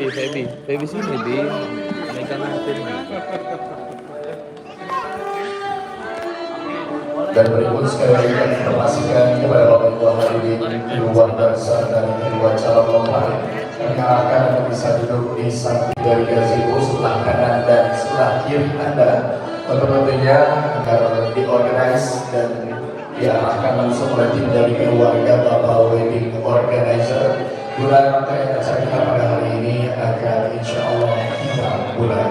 Feby sini di megang hati. Dan berikut sekali lagi kami informasikan kepada Bapak Ibu hadirin keluarga besar dari kedua calon mempelai yang akan bisa duduk di samping dari gazebo sebelah kanan dan sebelah kiri Anda untuk tentunya agar diorganize dan diarahkan langsung oleh tim dari keluarga Bapak Wedding Organizer. Guna rangkaian acara kita pada hari ini agar insya Allah kita mulai.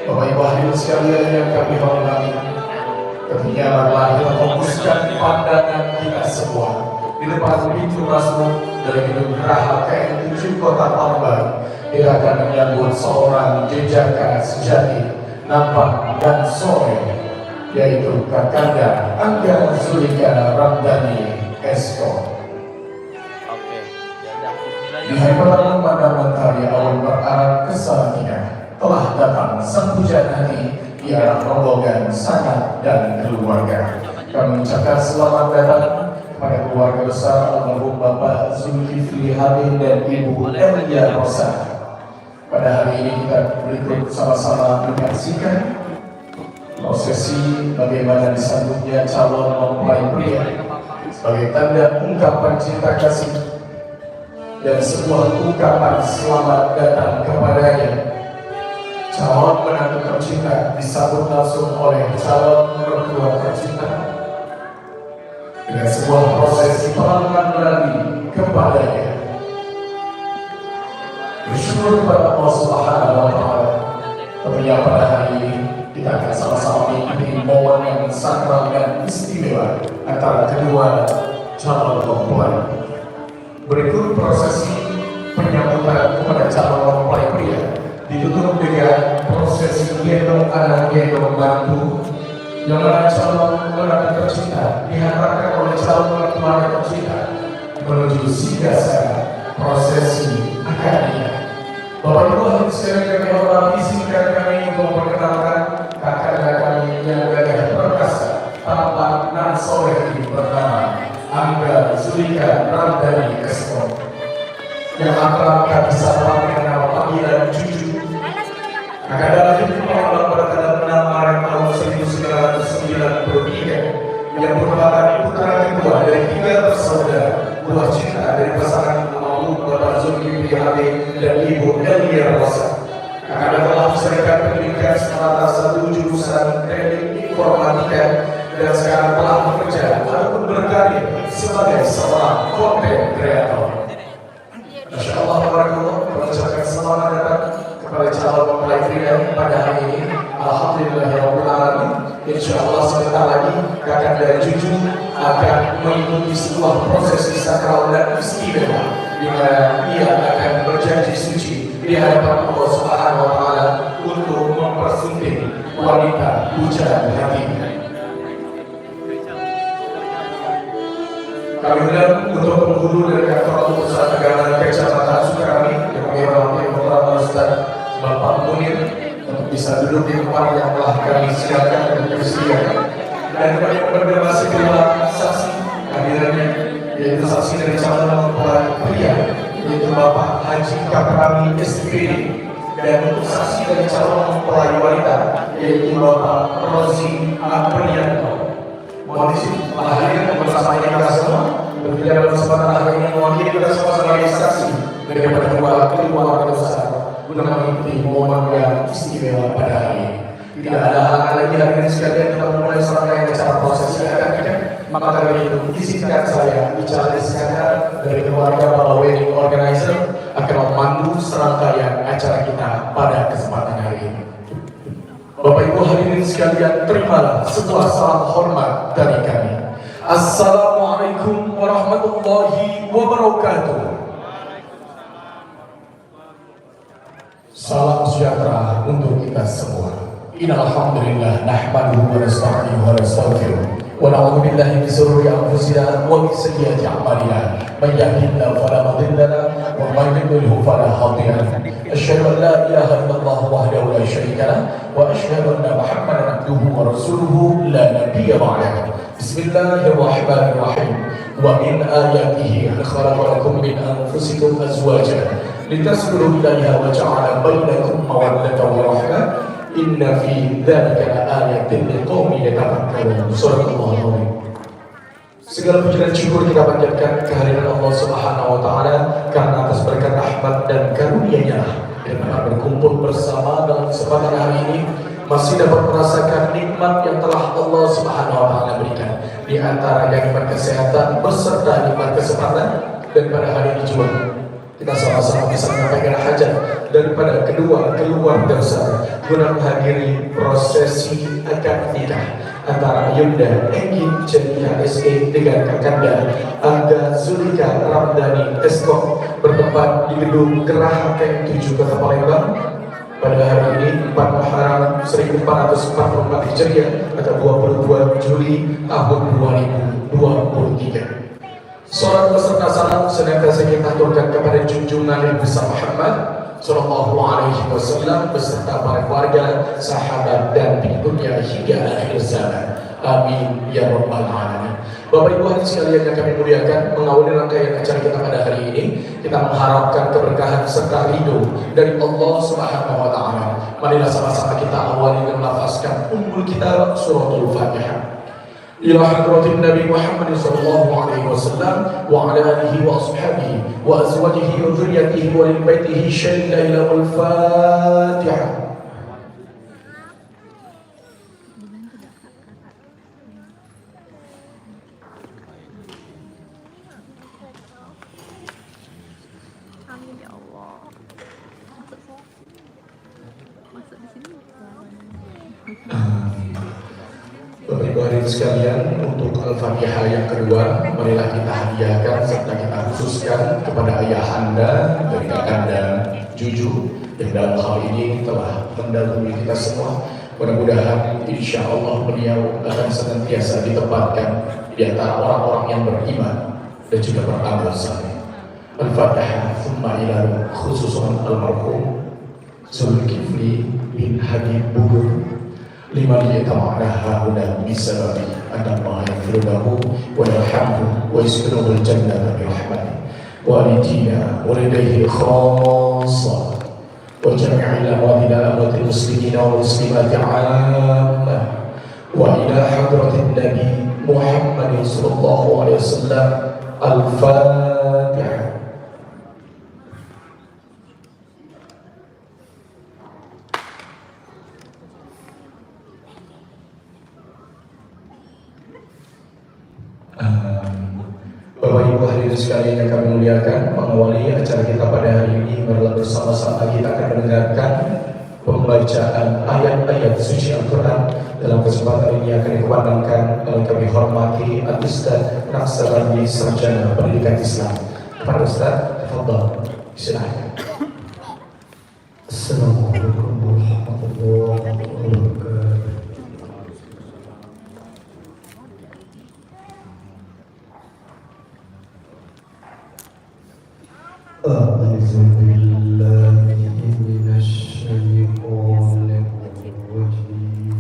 Bapak Ibu hadirin sekalian yang kami hormati, ketika marilah kita fokuskan pandangan kita semua di depan pintu masuk dari gedung Geraha KM7 Kota Palembang. Kita akan menyambut seorang jejaka sejati, nampak dan sore, yaitu Kakanda Angga Zulika Ramdhani Esko. Di hari pertama pada mentari awal berarah kesalatinya telah datang sang pujaan di arah rombongan sangat dan keluarga. Kami mengucapkan selamat datang kepada keluarga besar almarhum Bapak Zulkifli Hamid dan Ibu Elia Rosa. Pada hari ini kita berikut sama-sama menyaksikan prosesi bagaimana disambutnya calon mempelai pria sebagai tanda ungkapan cinta kasih dan sebuah ungkapan selamat datang kepadanya. Calon menantu tercinta disambut langsung oleh calon mertua tercinta dengan sebuah prosesi perlakuan berani kepadanya. Bersyukur kepada Allah Subhanahu wa Ta'ala. Tentunya pada hari ini kita akan sama-sama mengikuti momen yang sakral dan istimewa antara kedua calon mempelai. Berikut prosesi penyambutan kepada calon mempelai pria ditutup dengan prosesi gendong anak gendong mantu, yang mana calon menantu tercinta dihantarkan oleh calon mertua tercinta menuju singgasana prosesi akadnya. Bapak Ibu hadirin sekalian kami hormati, izinkan kami untuk memperkenalkan kakanda kami yang gagah perkasa, tampan nan soleh bernama Angga Zulika Ramdhani Esko, yang akrab kami sapa dengan nama panggilan Cucu. Kakanda lahir di Palembang pada tanggal 6 Maret tahun 1993, yang merupakan putra kedua dari 3 bersaudara, buah cinta dari pasangan almarhum Bapak Zulkifli Hamid dan Ibu Elia Rosa. Kakanda telah menyelesaikan pendidikan semata 1 jurusan teknik informatika dan sekarang telah bekerja ataupun berkarir sebagai seorang content creator. Masya Allah, mengucapkan selamat datang kepada calon mempelai pria pada hari ini. Alhamdulillahirabbil alamin. Insyaallah sebentar lagi kakanda Cucu akan mengikuti sebuah prosesi sakral dan istimewa di mana ia akan berjanji suci di hadapan Allah Subhanahu wa Ta'ala untuk mempersunting wanita pujaan hatinya. Kami undang untuk penghulu dari kantor pusat negara Kecamatan Sukarami yang menghormati Bapak Ustaz Bapak Munir untuk bisa duduk di tempat yang telah kami siapkan dan disediakan, dan kami mendengarkan kedua saksi hadirannya, yaitu saksi dari calon mempelai pria yaitu Bapak Haji Kaprami SPD, dan untuk saksi dari calon mempelai wanita yaitu Bapak Rozi Aprianto. Mohon izin hadir bersama kita semua berbicara dalam kesempatan hari ini, mewakili kita semua sebagai saksi daripada keluarga besar guna mengikuti momen yang istimewa pada hari ini. Tidak ada halangan lagi hadirin sekalian, kita memulai serangkaian acara prosesi akadnya. Maka dari itu izinkan saya bicara Iskandar dari keluarga Bapak Wedding Organizer akan memandu serangkaian acara kita pada kesempatan hari ini. Bapak Ibu hadirin sekalian, terimalah sebuah salam hormat dari kami. Assalamualaikum warahmatullahi wabarakatuh. Salam sejahtera untuk kita semua. Innal hamdalillah nahmaduhu wa nasta'inuhu wa nastaghfiruh wa na'udzu billahi min shururi anfusina wa min sayyiati a'malina. May yahdihillahu fala mudilla lahu wa may yudlil fala hadiya lahu. Asyhadu an la ilaha illallah wahdahu la syarika lahu wa asyhadu anna Muhammadan abduhu wa rasuluhu la nabiyya ba'dahu. Bismillahirrahmanirrahim. Wa min ayatihi an khalaqa lakum min anfusikum azwajan لتسكنوا إليها وجعل بينكم مودة ورحمة إن في ذلك لآية لقوم يتفكرون. Surah Al-An'am. Segala puji dan syukur kita panjatkan kehadiran Allah Subhanahu wa taala karena atas berkat rahmat dan karunia-Nya dan berkumpul bersama dalam kesempatan hari ini masih dapat merasakan nikmat yang telah Allah Subhanahu wa taala berikan, di antaranya nikmat kesehatan beserta nikmat kesempatan. Dan pada hari ini juga kita sama-sama bisa menyampaikan hajat daripada kedua keluarga besar guna menghadiri prosesi akad nikah antara Yunda Egi Celia SE dengan kakanda Angga Zulika Ramdhani Esko bertempat di gedung Geraha Camp 7 Kota Palembang pada hari ini 4 Muharram 1444 Hijriah atau 22 Juli tahun 2023. Salat beserta salam senantiasa kita aturkan kepada junjungan Nabi besar Muhammad Sallallahu Alaihi Wasallam beserta para keluarga, sahabat dan pengikutnya hingga akhir zaman. Amin ya rabbal alamin. Bapak Ibu hadirin sekalian yang kami muliakan, mengawali rangkaian acara kita pada hari ini, kita mengharapkan keberkahan serta ridho dari Allah Subhanahu wa taala. Marilah sama-sama kita awali dengan melafazkan ummul kitab suratul Fatihah. إلى حضرة النبي محمد صلى الله عليه وسلم وعلى آله وأصحابه وأزواجه وذريته ولبيته شهد إلى الفاتحة. Amin ya Allah. Masuk di sini. Bapak Ibu hadirin sekalian, untuk Al-Fatihah yang kedua, marilah kita hadiahkan serta kita khususkan kepada ayahanda dari kakanda Juju yang dalam hal ini telah mendahului kita semua. Mudah-mudahan insya Allah beliau akan senantiasa ditempatkan di antara orang-orang yang beriman dan juga beramal saleh. Al-Fatihah. Thumma ila khususan almarhum Zulkifli bin Habib Bugur liman yatama'na huna bisababi anna Allah yaghfiru lahu wa yarhamhu wa yaskunuhu al-jannata bi rahmatihi wa walidina wa lidayhi khassa wa jami'il amwatina amwatil muslimina wal muslimati 'ammah wa ila hadratin nabi Muhammad sallallahu alaihi wasallam. Al-Fatihah. Bapak Ibu hadirin sekalian yang kami muliakan, mengawali acara kita pada hari ini adalah bersama-sama kita akan mendengarkan pembacaan ayat-ayat suci Al-Quran. Dalam kesempatan ini akan dikumandangkan oleh kami hormati Al-Ustaz Naksabandi Sarjana Pendidikan Islam. Kepada Ustaz, tafadhal, silakan. Assalamualaikum warahmatullahi wabarakatuh. أعوذ بالله من الشيطان الرجيم.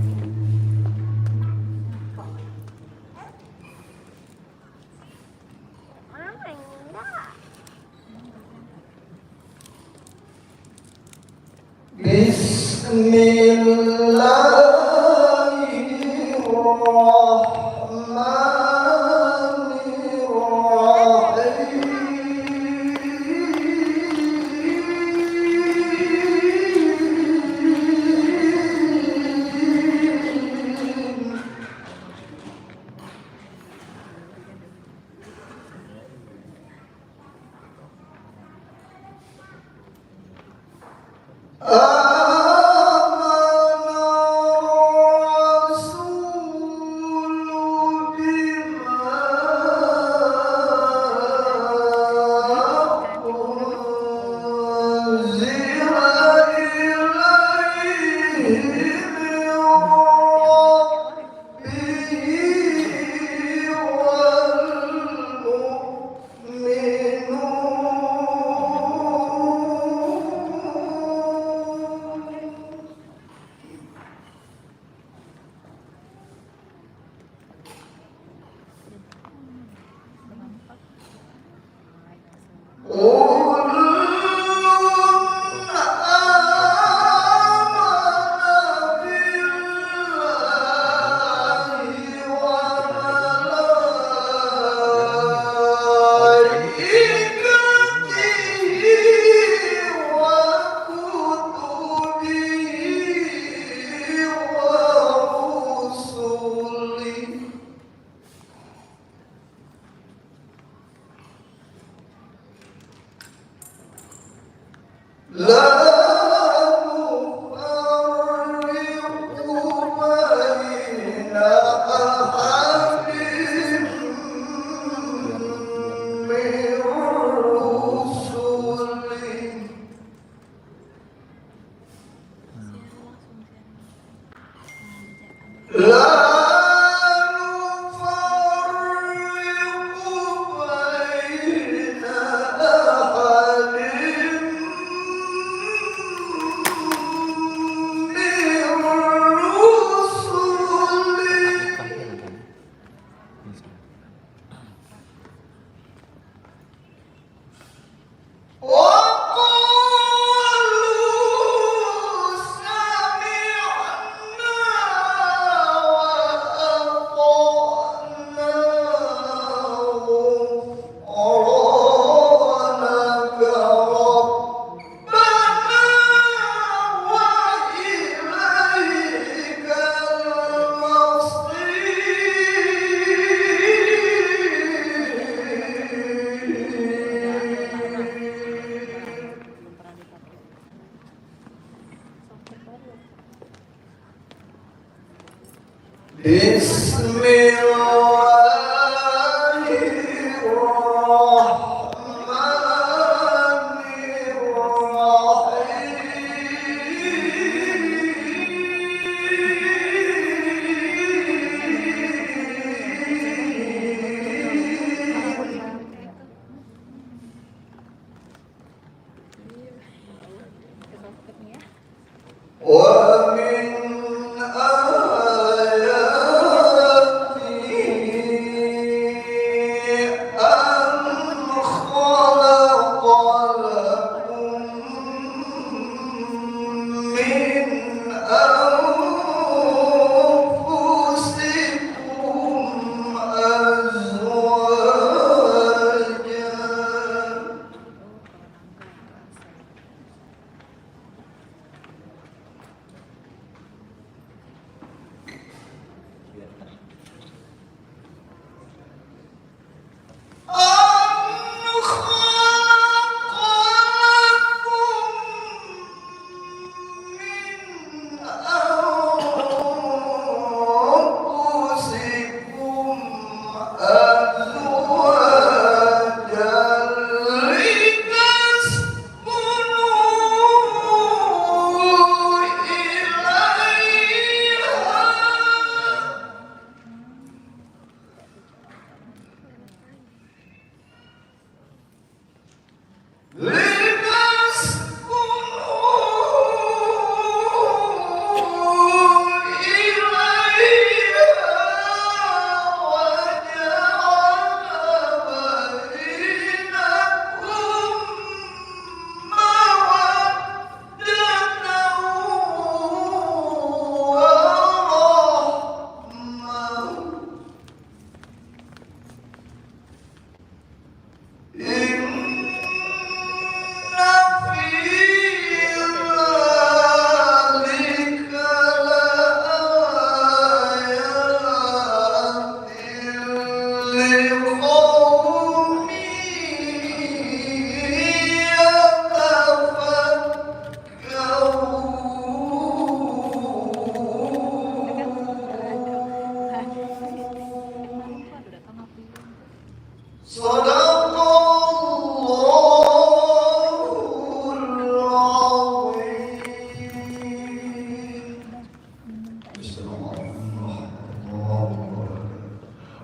بسم الله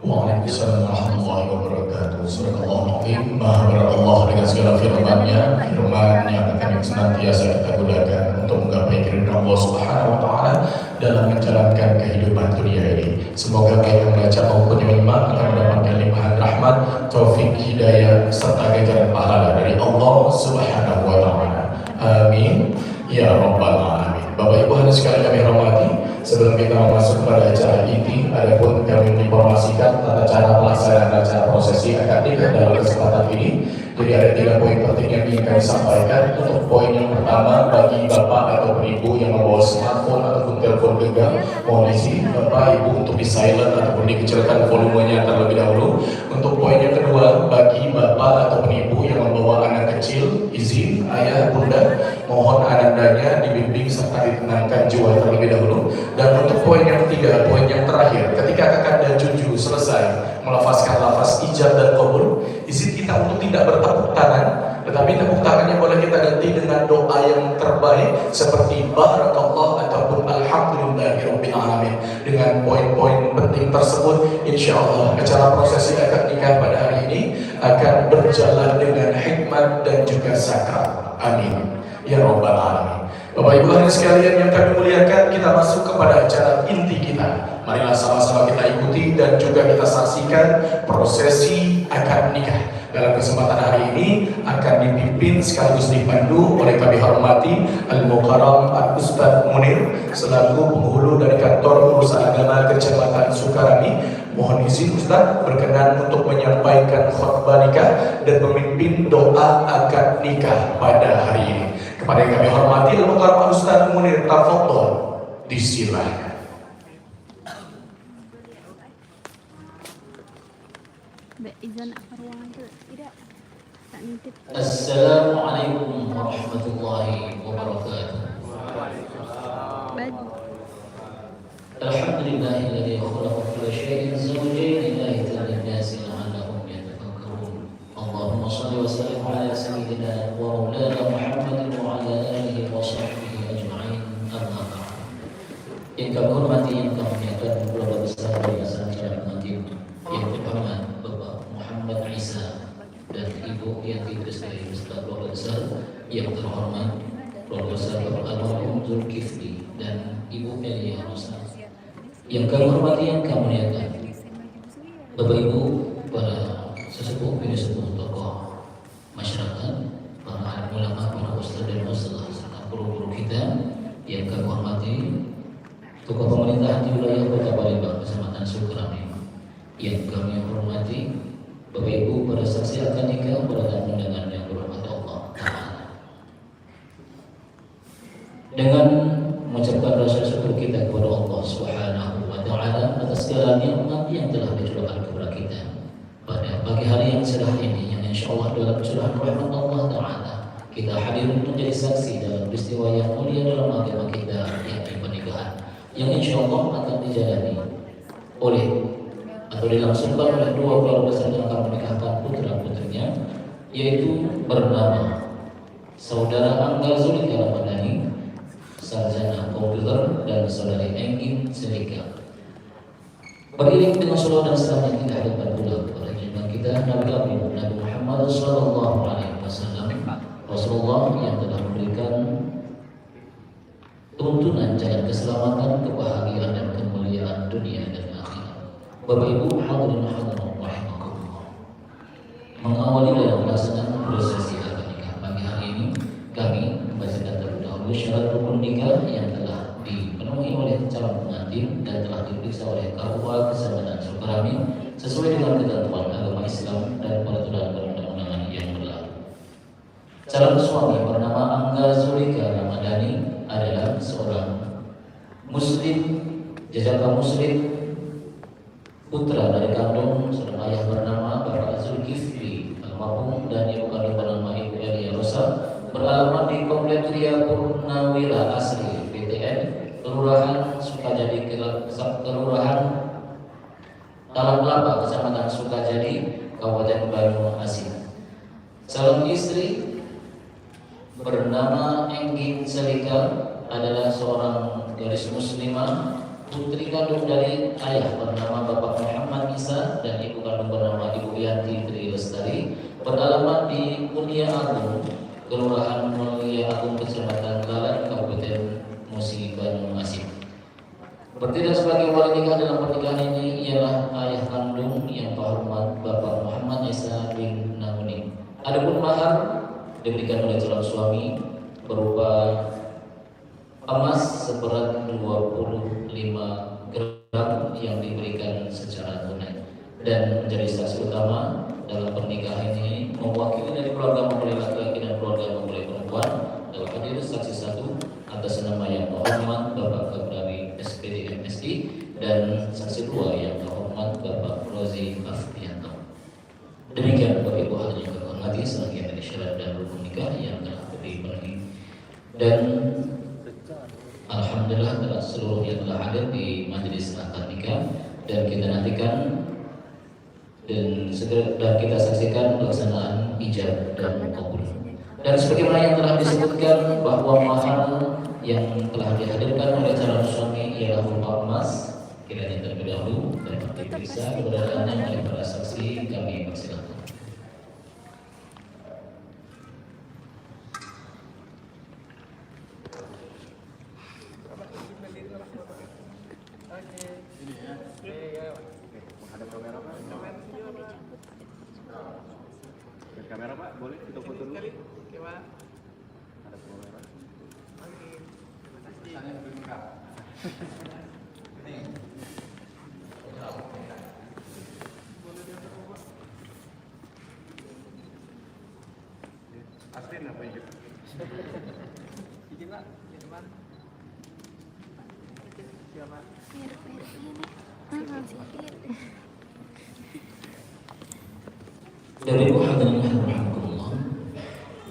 Waalaikumsalam warahmatullahi wabarakatuh. Surah Al-Azim, Maha Allah dengan segala firman-Nya, yang akan senantiasa kita gunakan untuk menggapai keridhaan Allah Subhanahu wa taala dalam menjalankan kehidupan dunia ini. Semoga baik yang membaca maupun yang menyimak akan mendapatkan limpahan rahmat, taufik, hidayah serta ganjaran pahala dari Allah Subhanahu wa taala. Amin ya rabbal alamin. Bapak Ibu hadirin sekalian kami hormati, sebelum kita masuk pada acara inti, adapun kami menginformasikan tata cara pelaksanaan acara prosesi akad nikah dalam kesempatan ini Jadi ada 3 poin penting yang ingin kami sampaikan. Untuk poin yang pertama, bagi bapak atau ibu yang membawa smartphone ataupun telepon genggam, mohon izin bapak ibu untuk di silent ataupun dikecilkan volumenya terlebih dahulu. Untuk poin yang kedua, bagi bapak atau ibu yang membawa anak kecil, izin ayah bunda, mohon anandanya dibimbing serta ditenangkan jiwa terlebih dahulu. Dan untuk poin yang ketiga, poin yang terakhir, ketika kakak dan cucu selesai melafazkan lafaz ijab dan qabul, izin kita untuk tidak bertepuk tangan, tetapi tepuk tangannya boleh kita ganti dengan doa yang terbaik seperti barakallah ataupun alhamdulillahirabbil alamin. Dengan poin-poin penting tersebut, insya Allah acara prosesi akad nikah pada hari ini akan berjalan dengan hikmat dan juga sakral. Amin ya rabbal alamin. Bapak ibu hadirin sekalian yang kami muliakan, kita masuk kepada acara inti kita. Marilah sama-sama kita ikuti dan juga kita saksikan prosesi akad nikah. Dalam kesempatan hari ini akan dipimpin sekaligus dipandu oleh kami hormati Al-Mukarram Al-Ustadz Munir selaku penghulu dari kantor urusan agama Kecamatan Sukarami. Mohon izin Ustadz berkenan untuk menyampaikan khutbah nikah dan memimpin doa akad nikah pada hari ini. Kepada yang kami hormati Al-Mukarram Al-Ustadz Munir, tafadhol disilakan. Izan apa ruangan tu? Tidak. Tak nitip. Assalamualaikum warahmatullahi wabarakatuh. Baju. Alhamdulillahilladzi khalaqa kulla syai'in zawjayn ayatan lin-nasi la'allahum yatafakkarun. Allahumma shalli wa sallim ala sayyidina wa maulana Muhammadin wa ala alihi wa sahbihi ajma'in. Amma ba'd. Yang kami hormati, yang kami muliakan keluarga besar dari Yayasan Pengantin yang terhormat Bapak Muhammad Isa dan Ibu yang Rizky beserta keluarga besar yang terhormat keluarga besar Bapak Almarhum Zulkifli dan Ibu Elia Rosa. Yang kami hormati, yang kami muliakan Bapak Ibu, para sesepuh, bini sepuh, tokoh masyarakat, para alim ulama, para ustaz dan ustazah serta guru-guru kita yang kami hormati, tokoh pemerintahan di wilayah Kota Palembang, Kecamatan Sukarami, yang kami hormati Bapak Ibu para saksi akad nikah, para tamu undangan yang berhormat Allah Ta'ala. Dengan mengucapkan rasa syukur kita kepada Allah Subhanahu wa Ta'ala atas segala nikmat yang telah dicurahkan kepada kita pada pagi hari yang cerah ini, yang insya Allah dalam curahan rahmat Allah Ta'ala kita hadir untuk menjadi saksi dalam peristiwa yang mulia dalam agama kita, yakni pernikahan yang insya Allah akan dijalani oleh atau dilangsungkan oleh dua keluarga besar yang akan menikahkan putra putrinya, yaitu bernama Saudara Angga Zulika Ramadhani, sarjana komputer, dan Saudari Engin Selika. Beriring dengan salawat dan salam yang kita hadirkan pula kepada junjungan kita Nabi Muhammad Sallallahu Alaihi Wasallam, Rasulullah yang telah memberikan tuntunan jalan keselamatan, kebahagiaan dan kemuliaan dunia dan Bapak Ibu hadirin hadirat rahimakumullah. Mengawali dalam pelaksanaan prosesi akad nikah pagi hari ini, kami membacakan terlebih dahulu syarat rukun nikah yang telah dipenuhi oleh calon pengantin dan telah diperiksa oleh KUA Kecamatan Sukarami sesuai dengan ketentuan agama Islam dan peraturan perundang-undangan yang berlaku. Calon suami bernama Angga Zulika Ramadhani adalah seorang Muslim, jajaka Muslim, putra dari kandung seorang ayah bernama Bapak Zulkifli almarhum dan ibu kandung bernama Ibu Elia Rosa, beralamat di Komplek Ria Purnawira Asri BTN, Kelurahan Sukajadi, Kelurahan Talang Kelapa, Kecamatan Sukajadi, Kabupaten Bandung Asih. Calon istri bernama Engin Selika adalah seorang gadis muslimah, putri kandung dari ayah bernama Bapak Muhammad Isa dan ibu kandung bernama Ibu Yanti Tri Lestari, beralamat di Mulia Agung, Kelurahan Mulia Agung, Kecamatan Galan, Kabupaten Musi, Bandung Asih. Bertindak sebagai wali nikah dalam pernikahan ini ialah ayah kandung yang terhormat Bapak Muhammad Isa bin Namuni. Adapun mahar diberikan oleh calon suami berupa emas seberat 25 gram yang diberikan secara tunai, dan menjadi saksi utama dalam pernikahan ini mewakili dari keluarga mempelai laki-laki dan keluarga mempelai perempuan dalam hadir saksi satu atas nama yang terhormat Bapak Kabrari SPD MSI dan saksi dua yang terhormat Bapak Rozi Afdianto. Demikian Bapak Ibu hadirin yang kami hormati serangkaian dari syarat dan rukun nikah yang telah dibagi dan alhamdulillah telah seluruh yang telah hadir di majelis akad nikah dan kita nantikan dan kita saksikan pelaksanaan ijab dan kabul. Dan sebagaimana yang telah disebutkan bahwa mahar yang telah dihadirkan oleh calon suami ialah berupa emas, kiranya terlebih dahulu dan diperiksa keberadaannya oleh para saksi, kami persilakan. Kamera Pak, boleh kita foto dulu? Oke Pak. Ada kamera. Oke. Terima kasih. Astin apa itu? Izin Pak, di depan. Siapa? Dari hadirin rahimakumullah,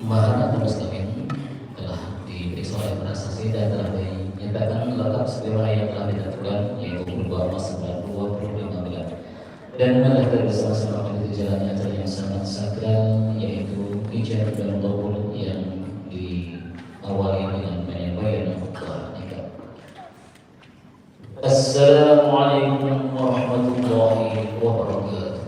mahar atau mustaqim telah diperiksa oleh para saksi dan telah dinyatakan lengkap sebagaimana yang telah ditentukan, yaitu berupa emas seberat 25 gram. Dan telah bersama-sama menuju jalannya acara yang sangat sakral, yaitu ijab dan kabul yang diawali dengan penyampaian khutbah nikah. Assalamualaikum warahmatullahi wabarakatuh.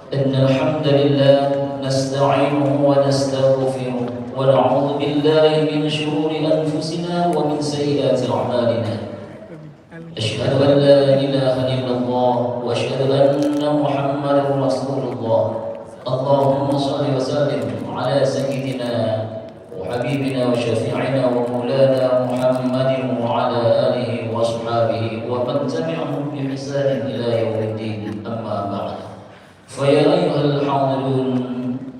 إن الحمد لله نستعينه ونستغفره ونعوذ بالله من شرور أنفسنا ومن سيئات أعمالنا. أشهد أن لا إله إلا الله وأشهد أن محمدا رسول الله. اللهم صل وسلم على سيدنا وحبيبنا وشفيعنا ومولانا محمد وعلى آله وأصحابه ومن تبعهم بإحسان إلى يوم الدين. أما بعد، فيا أيها الحاضرون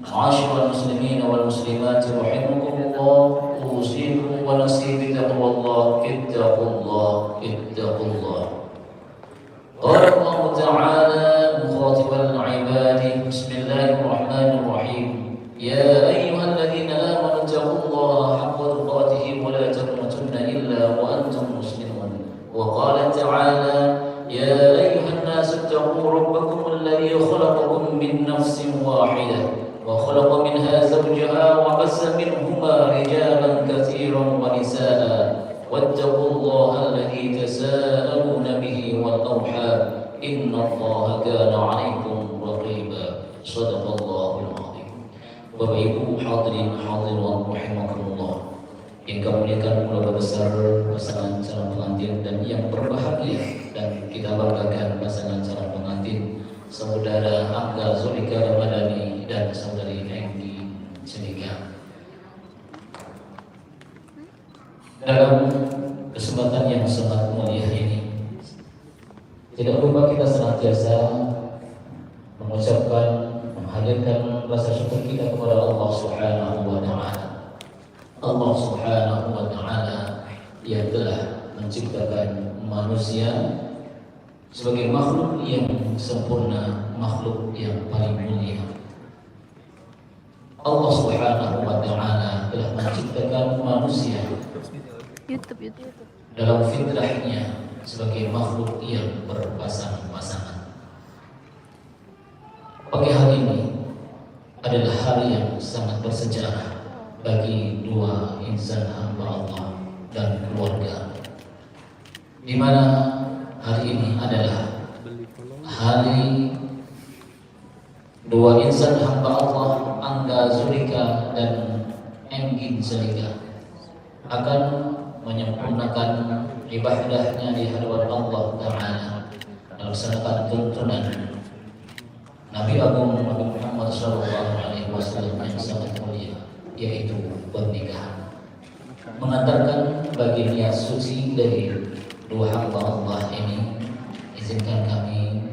معاشر المسلمين والمسلمات رحمكم الله، أوصيكم ونفسي بتقوى الله. اتقوا الله اتقوا الله. قال الله تعالى مخاطبا عباده: بسم الله الرحمن الرحيم. يا أيها الذين آمنوا اتقوا الله حق تقاته ولا تموتن إلا وأنتم مسلمون. وقال تعالى: يا أيها الناس اتقوا ربكم الذي خلقكم من نفس واحدة وخلق منها زوجها وبث منهما رجالا كثيرا ونساء واتقوا الله الذي تساءلون به والأرحام إن الله كان عليكم رقيبا. صدق الله العظيم. Bapak Ibu hadirin hadirat rahimakumullah, yang kami muliakan keluarga besar pasangan calon pengantin dan yang berbahagia, dan kita banggakan pasangan calon pengantin saudara Angga Zulika Ramadhani dan saudari Enggi Sedika. Dalam kesempatan yang sangat mulia ini, tidak lupa kita senantiasa mengucapkan, menghadirkan rasa syukur kita kepada Allah Subhanahu wa Ta'ala. Allah Subhanahu wa Ta'ala yang telah menciptakan manusia sebagai makhluk yang sempurna, makhluk yang paling mulia. Allah Subhanahu wa Ta'ala telah menciptakan manusia dalam fitrahnya sebagai makhluk yang berpasang-pasangan. Pagi hari ini adalah hari yang sangat bersejarah bagi dua insan hamba Allah dan keluarga, di mana hari ini adalah hari dua insan hamba Allah, Angga Zulika dan Enggi Zulika, akan menyempurnakan ibadahnya di hadapan Allah Ta'ala, melaksanakan tuntunan Nabi Agung Nabi Muhammad SAW yang sangat mulia, yaitu pernikahan, mengantarkan bagi niat suci dari dua hamba Allah ini. Izinkan kami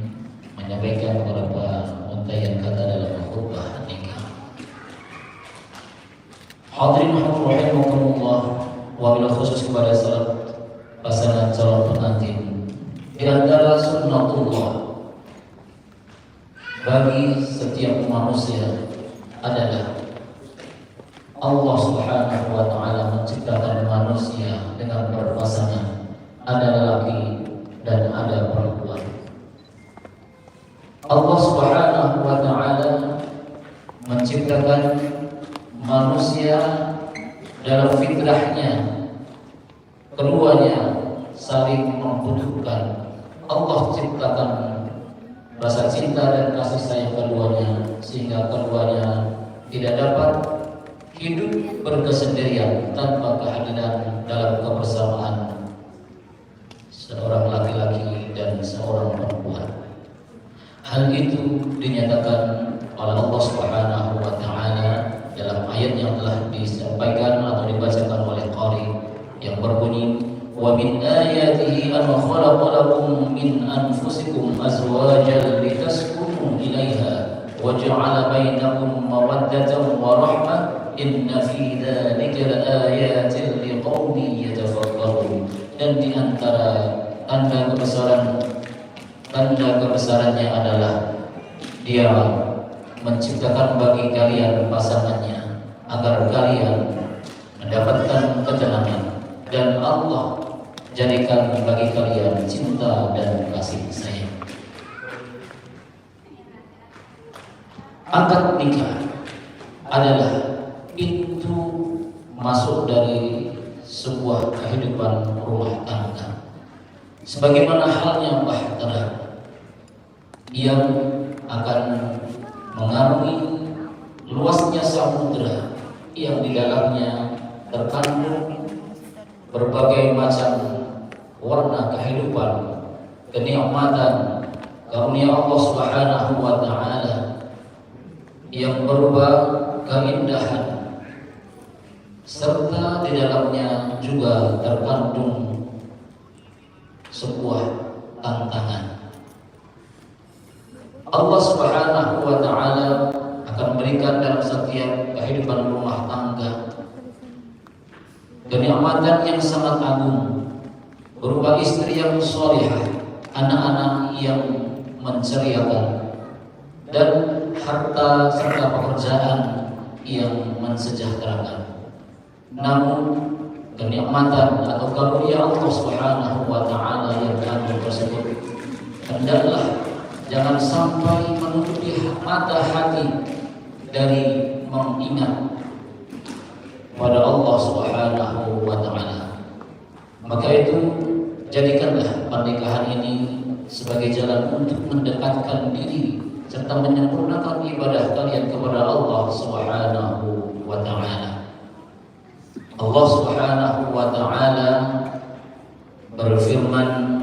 menyampaikan Hadirin rahimakumullah, wabil khusus kepada salat pasangan calon pengantin. Di antara sunnatullah bagi setiap manusia adalah Allah Subhanahu wa taala menciptakan manusia dengan berpasangan, ada lelaki dan ada perempuan. Allah Subhanahu wa taala menciptakan manusia dalam fitrahnya, keduanya saling membutuhkan. Allah ciptakan rasa cinta dan kasih sayang keduanya sehingga keduanya tidak dapat hidup berkesendirian tanpa kehadiran dalam kebersamaan seorang laki-laki dan seorang perempuan. Hal itu dinyatakan oleh Allah Subhanahu wa taala dalam ayat yang telah disampaikan atau dibacakan oleh qari yang berbunyi wa min ayatihi an khalaqa lakum min anfusikum azwajan litaskunu ilaiha wa ja'ala bainakum mawaddatan wa rahmah inna fi dzalika laayatin liqaumin yatafakkarun. Dan di antara tanda kebesarannya adalah Dia menciptakan bagi kalian pasangannya agar kalian mendapatkan ketenangan, dan Allah jadikan bagi kalian cinta dan kasih sayang. Akad nikah adalah pintu masuk dari sebuah kehidupan rumah tangga. Sebagaimana halnya bahtera yang akan mengarungi luasnya samudera yang di dalamnya terkandung berbagai macam warna kehidupan, kenikmatan, karunia Allah Subhanahu wa taala yang berupa keindahan, serta di dalamnya juga terkandung sebuah tantangan. Allah Subhanahu wa taala akan berikan dalam setiap kehidupan rumah tangga kenikmatan yang sangat agung berupa istri yang salihah, anak-anak yang menceriakan, dan harta serta pekerjaan yang mensejahterakan. Namun kenikmatan atau karunia Allah Subhanahu wa taala yang agung tersebut hendaklah jangan sampai menutupi mata hati dari mengingat pada Allah Subhanahu wa taala. Maka itu jadikanlah pernikahan ini sebagai jalan untuk mendekatkan diri serta menyempurnakan ibadah kalian kepada Allah Subhanahu wa taala. Allah Subhanahu wa taala berfirman,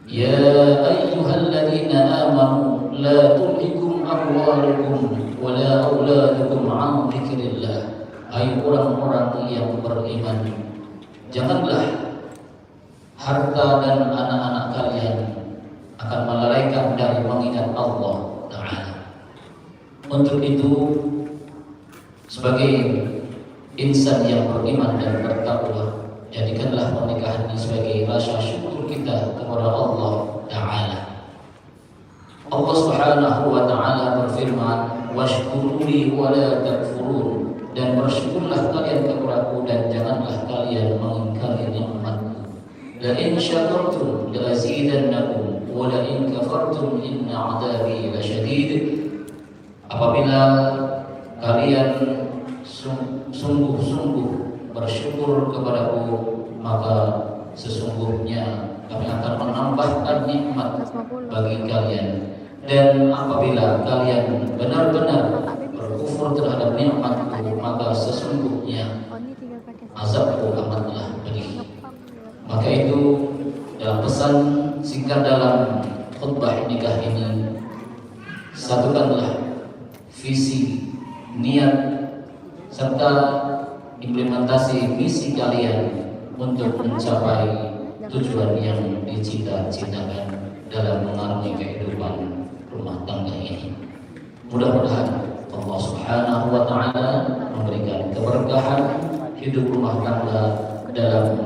Ya ayyuhalladzina amanu la tulhikum amwalukum wa la auladukum an dzikrillah. Hai orang-orang yang beriman, janganlah harta dan anak-anak kalian akan melalaikan dari mengingat Allah Ta'ala. Untuk itu, sebagai insan yang beriman dan bertakwa, jadikanlah pernikahan ini sebagai rasa syukur kita kepada Allah Ta'ala. Allah Subhanahu wa taala berfirman, washkuruli wa la takfurun. Dan bersyukurlah kalian kepadaku dan janganlah kalian mengingkari nikmatku. La in syakartum la azidannakum wa la in kafartum inna 'adzabi lasyadid. Apabila kalian sungguh-sungguh bersyukur kepadaku, maka sesungguhnya kami akan menambahkan nikmat bagi kalian. Dan apabila kalian benar-benar berkufur terhadap nikmatku, maka sesungguhnya azabku amatlah pedih. Maka itu dalam pesan singkat dalam khutbah nikah ini, satukanlah visi, niat, serta implementasi misi kalian untuk mencapai tujuan yang dicita-citakan dalam mengarungi kehidupan rumah tangga ini. Mudah-mudahan Allah Subhanahu wa taala memberikan keberkahan, hidup rumah tangga dalam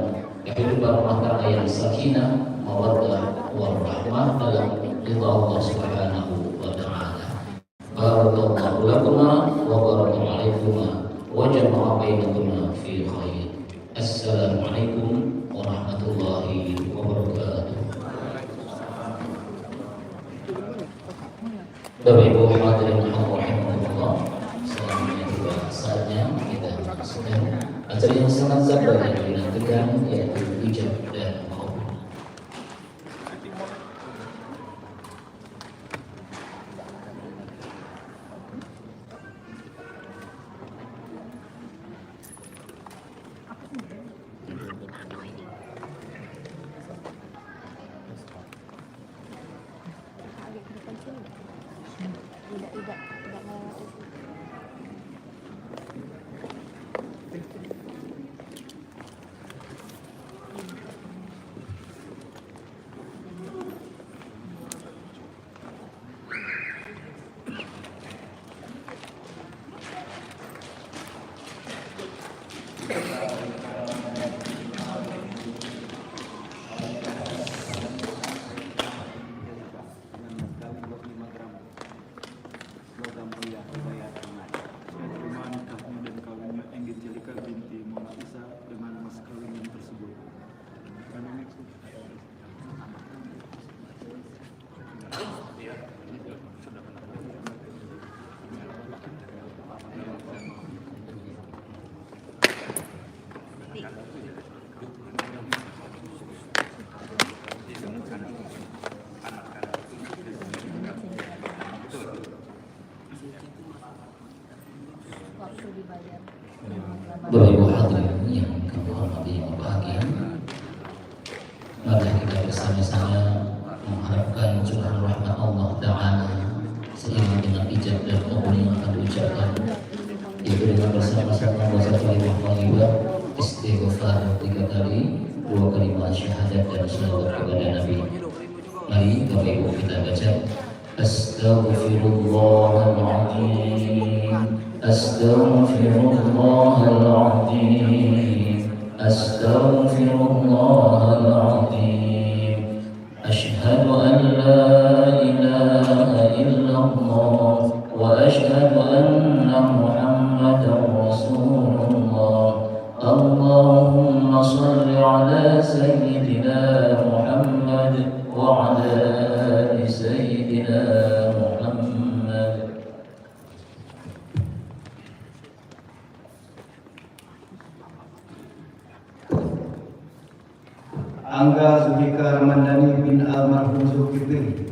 kehidupan rumah tangga yang sakinah, mawaddah, warahmah dalam ridha Allah Subhanahu wa taala. Barakallahu lakuma wa barakallahu alaikuma wa jama'a bainakuma fi khair. Assalamualaikum warahmatullahi wabarakatuh. Bapak Ibu hadirin rahimakumullah, selanjutnya tiba saatnya kita sedang acara yang sangat sabar yang dinantikan, yaitu ijab dan qabul. Tidak melewati situ. Bapak Ibu hadirin yang kami hormati yang berbahagia, mari kita bersama-sama mengharapkan curah rahmat Allah Ta'ala seiring dengan ijab dan qabul yang akan diucapkan, yaitu dengan bersama-sama membaca kalimah thayyibah, istighfar 3 kali, 2 kalimat syahadat dan salawat kepada Nabi. Mari Bapak Ibu kita baca Astaghfirullahaladzim, Astaghfirullahaladzim, Astaghfirullahaladzim. Asyhadu an la ilaha illallah wa asyhadu anna Muhammadan Rasulullah. Allahumma salli ala Sayyidina Muhammad wa ala ali Sayyidina Muhammad. Angga Zulika Ramadhani bin almarhum Zulkifli.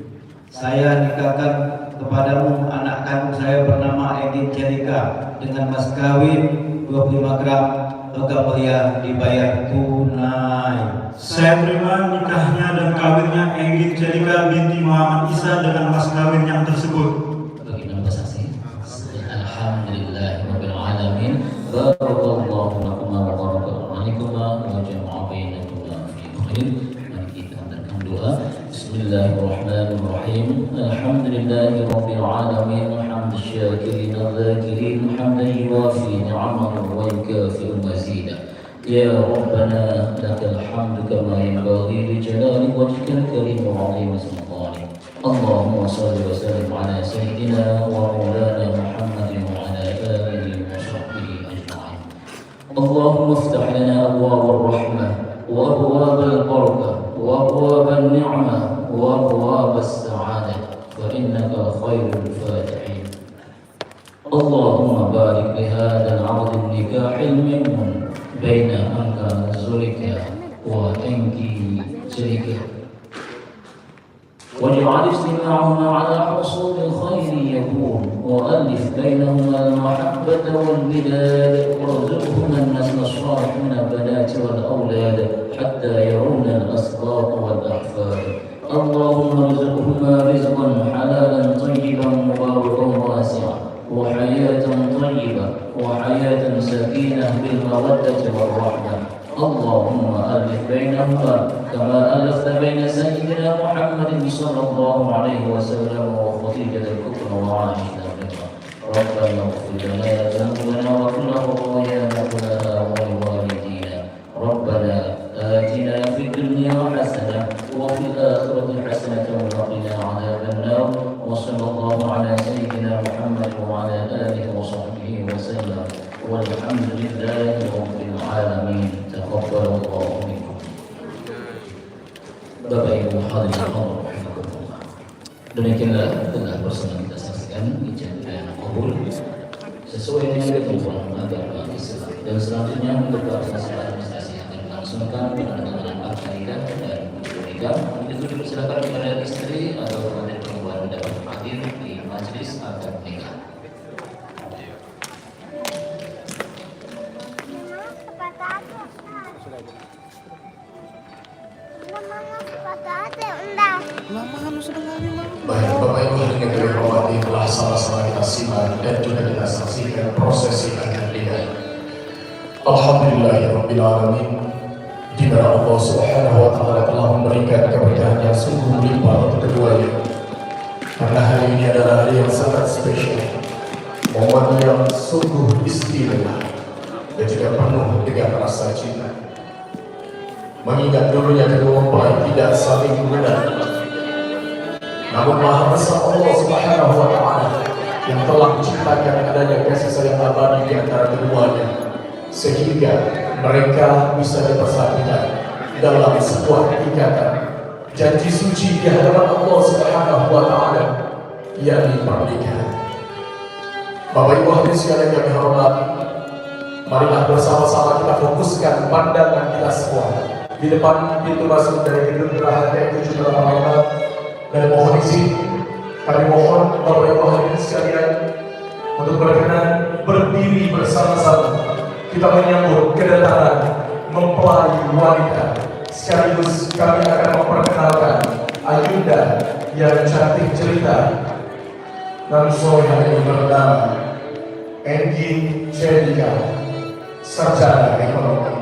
Saya nikahkan kepadamu anak kandung saya bernama Egin Celika dengan mas kawin 25 gram, logam mulia dibayar tunai. Saya terima nikahnya dan kawinnya Egin Celika binti Muhammad Isa dengan mas kawin yang tersebut. Bagaimana bersaksi? Alhamdulillahirabbil alamin. Barakallahu lakum wa barakallahu alaikum wa jama'a bainakuma fi khair. Mari kita adakan doa. Bismillahirrahmanirrahim. Alhamdulillahirabbil alamin. Hamdal syakirin adh-dhakirin hamdan yuwafi ni'amahu wa yukafi'u mazidah. Ya Rabbana lakal hamdu kama yanbaghi li jalali wajhikal karim wa 'azimi sultanik. Allahumma shalli wa sallim ala sayyidina wa maulana Muhammadin wa ala alihi wa sahbihi ajma'in. Allahumma iftah lana abwaab ar-rahmah wa abwaab al-barakah wa abwaab an-ni'mah wa abwaab as-sa'adah fa innaka khairul fatihin. Allahumma barik li hadzal 'aqd an-nikah al-maymun baina Angga Zulika wa Enggi Celika. واجعل اجتماعهما على حصول الخير يكون وألف بينهما المحبة والوداد وارزقهما النسل الصالح من البنات والأولاد حتى يرون الأسباط والأحفاد. اللهم ارزقهما رزقا حلالا طيبا مباركا واسعا وحياة طيبة وحياة سكينة بالمودة والرحمة. اللهم ألف بينهما كما ألفت بين سيدنا محمد صلى الله عليه وسلم وخديجة الكبرى وعائشة الرضا. ربنا اغفر لنا ذنوبنا وكل خطايانا وسلم والحمد لله رب العالمين. Taqabbalallahu minkum. Bapak Ibu hadirin rahimakumullah. Demikianlah telah bersama kita saksikan ijazah kabul sesuai dengan ketentuan agama Islam. Dan selanjutnya untuk proses administrasi yang akan dilangsungkan penandatanganan akta nikah dan nikah itu dipersilakan kepada istri atau pengantin perempuan dapat hadir di majelis akad nikah. Baik, Bapak Ibu hadirin yang dirahmati, telah sama-sama kita simak dan juga kita saksikan prosesi akad nikah. Alhamdulillahirabbil alamin. Di mana Allah Subhanahu wa taala telah memberikan keberkahan yang sungguh melimpah untuk keduanya. Karena hari ini adalah hari yang sangat spesial, momen yang sungguh istimewa dan juga penuh dengan rasa cinta. Mengingat dulunya kedua mempelai tidak saling mengenal, namun Maha Besar Allah Subhanahu wa taala yang telah menciptakan adanya kasih sayang abadi di antara keduanya, sehingga mereka bisa dipersatukan dalam sebuah ikatan janji suci di hadapan Allah Subhanahu wa taala, yakni pernikahan. Bapak Ibu hadirin sekalian yang kami hormati, marilah bersama-sama kita fokuskan pandangan kita semua di depan pintu masuk dari gedung Geraha K7 dan mohon izin, kami mohon Bapak Ibu hadirin sekalian untuk berkenan berdiri bersama-sama kita menyambut kedatangan mempelai wanita. Sekaligus kami akan memperkenalkan Ayunda yang cantik cerita dan soalnya yang bernama Enggi Chelika, sarjana ekonomi.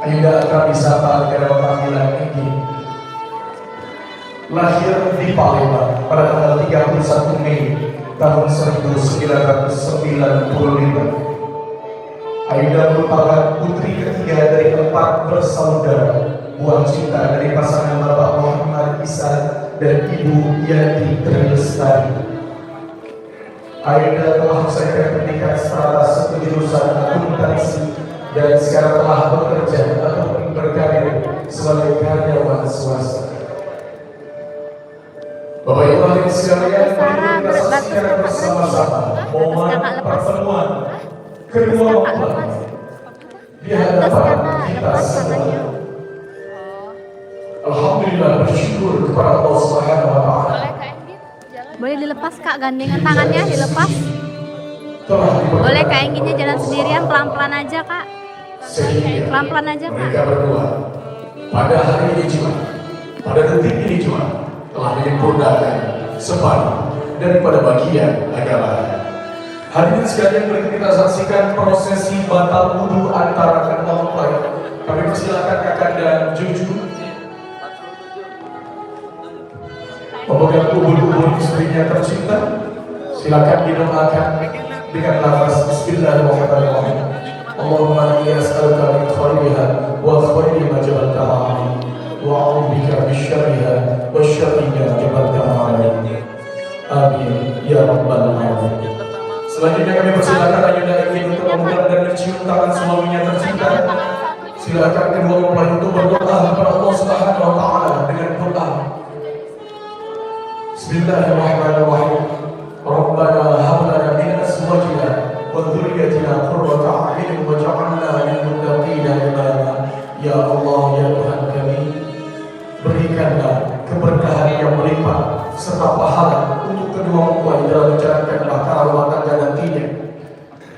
Ayunda akan disapa dengan panggilan Enggi. Lahir di Palembang pada tanggal 31 Mei tahun 1995. Ayunda merupakan putri ketiga dari 4 bersaudara buah cinta dari pasangan Bapak Muhammad Isa dan Ibu Yanti Trilestari. Ayunda telah menyelesaikan pendidikan strata 1 jurusan akuntansi dan sekarang telah bekerja atau berkarir sebagai karyawan swasta. Bapak Ibu hadirin sekalian, kita saksikan bersama-sama momen pertemuan kedua mempelai di hadapan kita semua. Alhamdulillah, bersyukur kepada Allah Subhanahu wa taala. Boleh dilepas Kak, gandengan tangannya dilepas. Boleh Kak Engginya jalan sendirian, pelan-pelan aja Kak. Pelan-pelan aja Kak. Mereka berdua pada hari ini juga, pada detik ini juga telah menyempurnakan separuh daripada bagian agama. Hadirin sekalian, berikut kita saksikan prosesi batal wudu antara kedua mempelai. Kami persilakan kakak dan Juju memegang ubun-ubun istrinya tercinta. Silakan didoakan dengan lafaz Bismillahirrahmanirrahim. Allahumma inni as'aluka min khairiha wa khairi ma jabaltaha alaihi wa a'udzubika min syarriha wa syarri ma jabaltaha alaihi. Amin ya rabbal alamin. Selanjutnya kami persilakan Ayunda Enggi untuk memegang dan mencium tangan suaminya tercinta. Silakan kedua mempelai untuk berdoa kepada Allah Subhanahu wa taala dengan doa. Bismillahirrahmanirrahim. Rabbana hab lana min azwajina wa dhurriyyatina qurrata a'yun waj'alna lil muttaqina imama. Ya Allah, ya Tuhan kami, berikanlah keberkahan yang melimpah serta pahala untuk kedua mempelai dalam menjalankan bakal rumah tangga nantinya.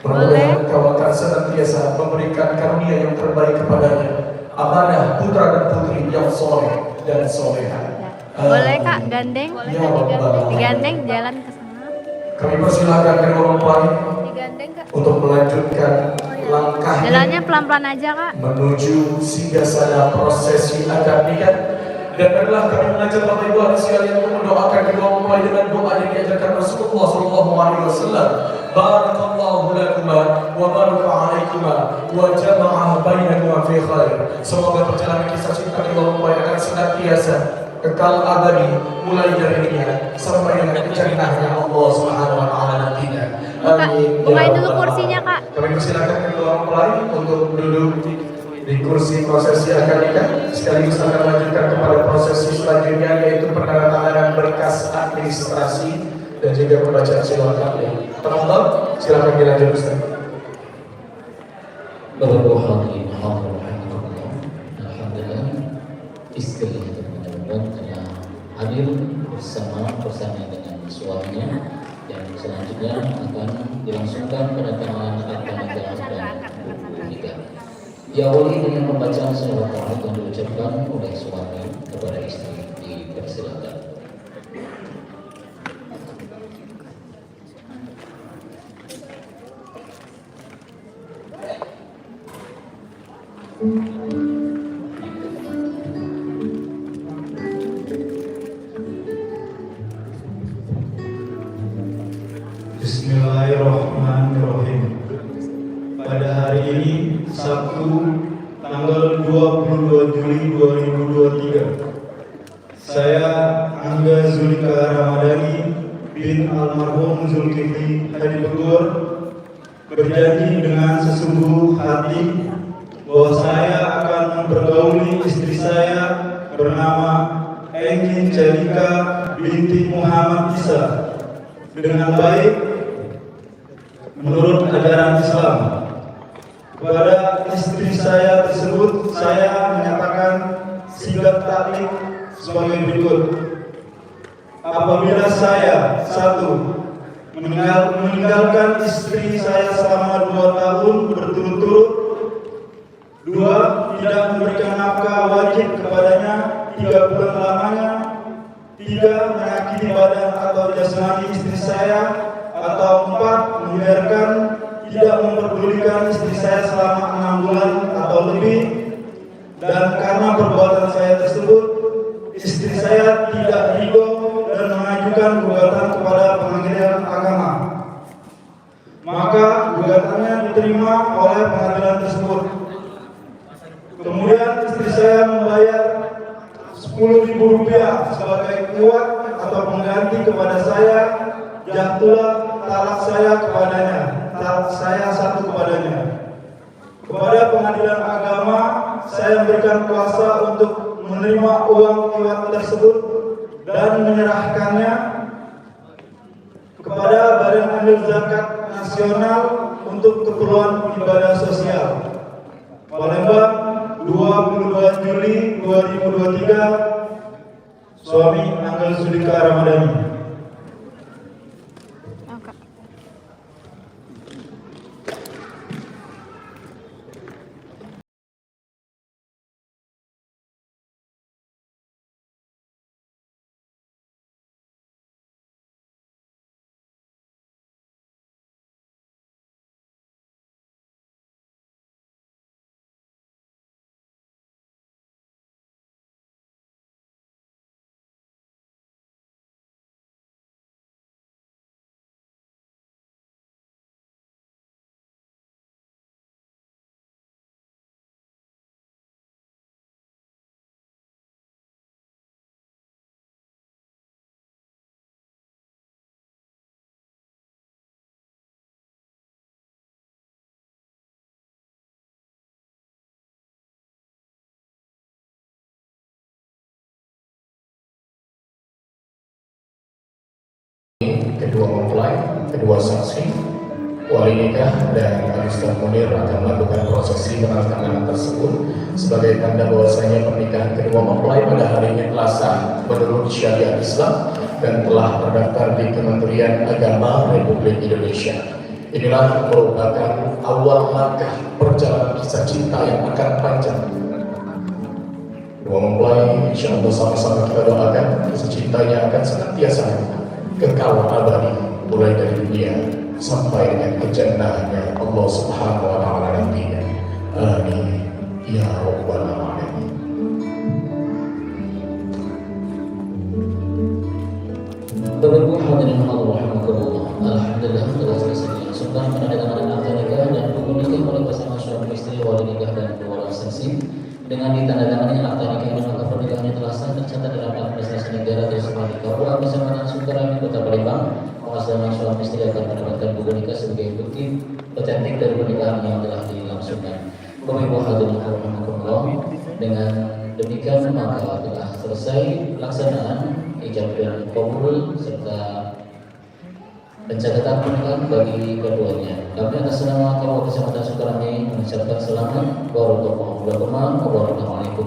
Mudah-mudahan Engkau akan senantiasa memberikan karunia yang terbaik kepadanya, amanah putra dan putri yang soleh dan soleha. Boleh Kak, gandeng. Ya Rabbal Digandeng jalan ke sana. Kami persilahkan kedua mempelai Digandeng Kak. untuk melanjutkan langkahnya Jalannya pelan-pelan aja Kak. menuju singgahsana prosesi akad nikah. Dan adalah kami mengajak Bapak Ibu hadirin sekalian untuk mendoakan kedua mempelai dengan doa yang diajarkan Rasulullah SAW. Barakallahu lakuma wa baraka alaikuma wa jama'a bainakuma fi khair. Semoga perjalanan kisah cinta kedua mempelai akan senantiasa kekal abadi mulai dari dunia sampai dengan jannahnya Allah Subhanahu wa taala nantinya. Amin. Bukain dulu kursinya, Kak. Kami persilakan kedua mempelai untuk duduk di kursi prosesi akad nikah, sekaligus akan melanjutkan kepada prosesi selanjutnya, yaitu penandatanganan berkas administrasi dan juga pembacaan silaturahmi. Teman-teman, silakan dilanjut Ustaz. Bapak-bapak hadirin rahimahullah, alhamdulillah istrinya teman-teman telah hadir bersama dengan suaminya, dan selanjutnya akan dilangsungkan penandatanganan akad nikah dan buku nikah. Diawali dengan pembacaan salawat yang diucapkan oleh suami kepada istri. Dipersilakan. Bismillahirrahmanirrahim. Pada hari ini Sabtu tanggal 22 Juli 2023, saya Angga Zulika Ramadhani bin almarhum Zulkifli Hadi Begur berjanji dengan sesungguh hati bahwa saya akan mempergauli istri saya bernama Engin Celika binti Muhammad Isa dengan baik menurut ajaran Islam. Kepada istri saya tersebut, saya menyatakan sigap taklid sebagai berikut. Apabila saya, 1. meninggalkan istri saya selama 2 tahun berturut-turut, 2. tidak memberikan nafkah wajib kepadanya 3 bulan lamanya, 3. menyakiti badan atau jasmani istri saya, atau 4. membiarkan tidak memperdulikan istri saya selama 6 bulan atau lebih, dan karena perbuatan saya tersebut istri saya tidak ridho dan mengajukan gugatan kepada pengadilan agama, maka gugatannya diterima oleh pengadilan tersebut. Kemudian istri saya membayar Rp10.000 sebagai kuat atau pengganti kepada saya, jatuhlah talak saya kepadanya, talak saya 1 kepadanya. Kepada pengadilan agama, saya memberikan kuasa untuk menerima uang iwat tersebut dan menyerahkannya kepada Badan Amil Zakat Nasional untuk keperluan ibadah sosial. Palembang, 22 Juli 2023, suami Angga Zulika Ramadhani. Kedua mempelai, kedua saksi, wali nikah dan Ustaz Munir akan melakukan prosesi penandatanganan tersebut sebagai tanda bahwasanya pernikahan kedua mempelai pada hari ini telah sah menurut syariat Islam dan telah terdaftar di Kementerian Agama Republik Indonesia. Inilah merupakan awal langkah perjalanan kisah cinta yang akan panjang. Dua mempelai, insya Allah sama-sama kita doakan kisah cintanya akan senantiasa kekal abadi mulai dari dunia sampai dengan ke jannahnya Allah Subhanahu wa taala nantinya. Amin ya rabbal alamin. Bapak-bapak hadirin Allah rahimakumullah. Alhamdulillah telah selesai dilangsungkan penandatanganan akad nikah dan buku nikah oleh pasangan suami istri, wali nikah dan kedua orang saksi. Dengan ditandatangani akad nikah dan akad pernikahan yang telah sah tercatat dalam administrasi negara tersebar di KUA Kecamatan Sukarami, Kota Palembang. Pasangan suami istri akan mendapatkan buku nikah sebagai bukti otentik dari pernikahan yang telah dilangsungkan. Bapak Ibu hadirin rahimakumullah, dengan demikian maka telah selesai pelaksanaan ijab dan kabul serta pencatatan pernikahan bagi keduanya. Kami atas nama KUA Kecamatan Sukarami mengucapkan selamat warahmatullahi wabarakatuh.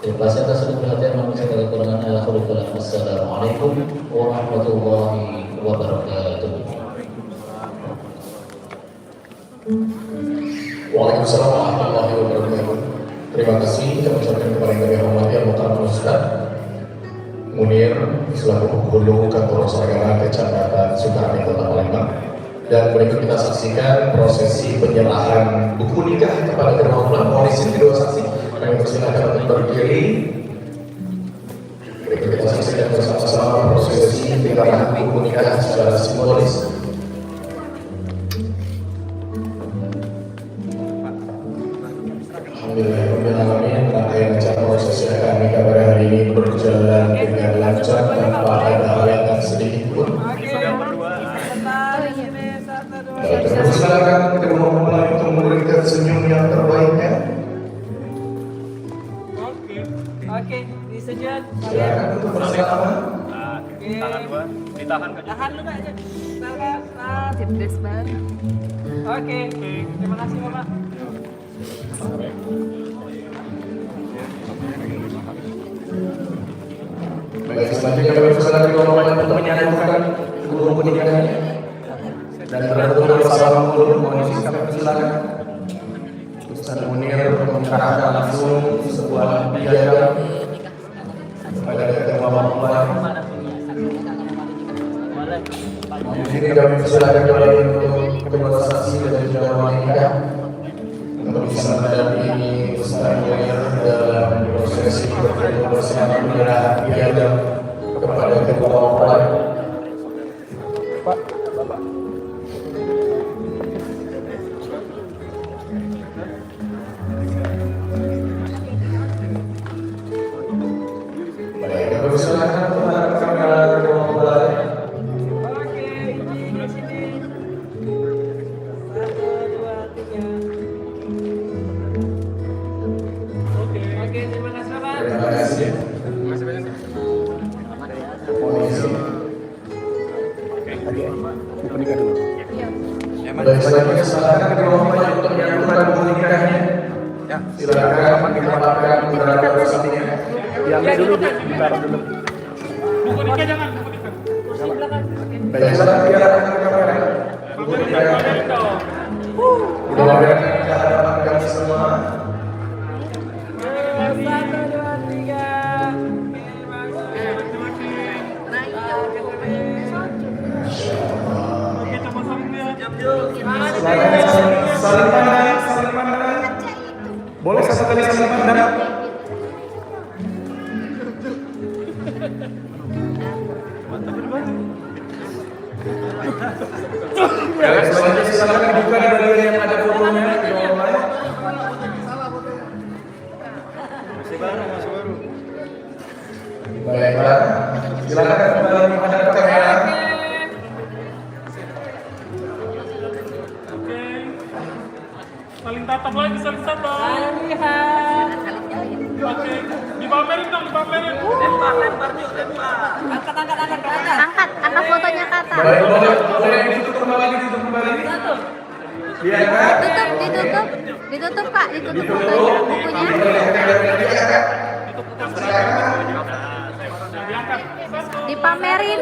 Terima kasih atas perhatian kami sebagai kekurangan Assalamualaikum warahmatullahi wabarakatuh. Waalaikumsalam warahmatullahi wabarakatuh. Terima kasih kami ucapkan kepada yang kami hormati Al-Muhtaram Ustaz Munir selaku penghulu kantor Saragana Kecamatan Sukarami, Kota Palembang. Dan berikut kita saksikan prosesi penyerahan buku nikah kepada kedua mempelai. Mohon izin kedua saksi kami persilakan untuk berdiri. Berikut kita saksikan bersama-sama prosesi penyerahan buku nikah secara simbolis. Alhamdulillahirrahmanirrahim. Rangkaian acara prosesi akad nikah pada hari ini berjalan dengan lancar tanpa ada hambatan sedikit pun. Silakan kedua mempelai untuk memberikan senyum yang terbaiknya. Oke, disenyum. Silakan untuk bersama. Tangan dua, ditahan kan? Tahan lu Pak. Tangan. Jebdes banget. Oke, terima kasih Bapak. Baik, selanjutnya kami persilakan kedua mempelai untuk menyatukan buku pernikahannya dan berdoa bersama dulu. Mohon izin kami persilakan Ustaz Munir mengarahkan langsung sebuah piagam kepada kedua mempelai. Jadi kami persilakan kembali untuk kedua saksi dan juga wanita untuk bisa mendampingi Ustaz Munir dalam prosesi bertemu bersama menyerah piagam kepada kedua mempelai. Pak, Bapak. Baik, kami persilakan kepada kamera kedua mempelai. Oke, di sini. 1, 2, 3. Oke, terima kasih Bapak. Terima kasih. Mohon izin. Baik, selanjutnya silakan kedua mempelai untuk menyatukan buku nikahnya. Silakan ditempatkan berada bersaminya. Yang dulu ditaruh dulu. Buku nikah jangan, buku nikah. Baik, silakan diarahkan ke kamera. Buku nikah. Mudah-mudahan ke hadapan kami semua. 1, 2, 3. Saling pandang. Boleh satu kali saling pandang? Ya, selanjutnya silakan dibuka di bagian yang ada fotonya kedua mempelai. Masih baru. Baiklah, silakan kembali menghadap kamera. Saling tatap lagi, saling tatap. Lihat. Oke, dipamerin dong, dipamerin. Angkat fotonya ke atas. Baik, boleh ditutup kembali. Iya kan? Ditutup Kak, ditutup fotonya, bukunya. Dipamerin.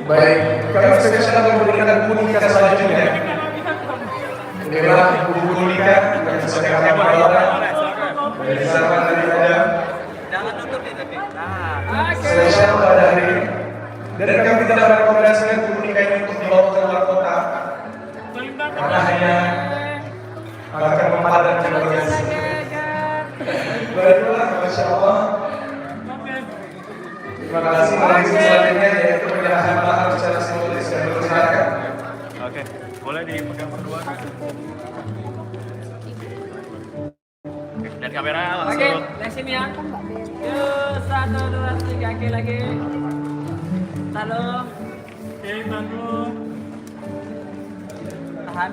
Baik, kami spesial memberikan buku nikah selanjutnya. Inilah buku nikah yang bisa kami bawakan dari zaman dari ada spesial pada hari ini. Dan kami tidak merekomendasikan buku nikah ini untuk dibawa ke luar kota karena hanya akan memadatkan bagasi. Baiklah, Masya Allah. Terima kasih. Selanjutnya yaitu penyerahan mahar secara simbolis yang dipersilakan. Oke, boleh. Boleh dipegang berdua kan? Dan kamera langsung. Oke, dari sini ya. Yuk, 1, 2, 3, kaki lagi. Satu. Oke, tahan dulu. Tahan.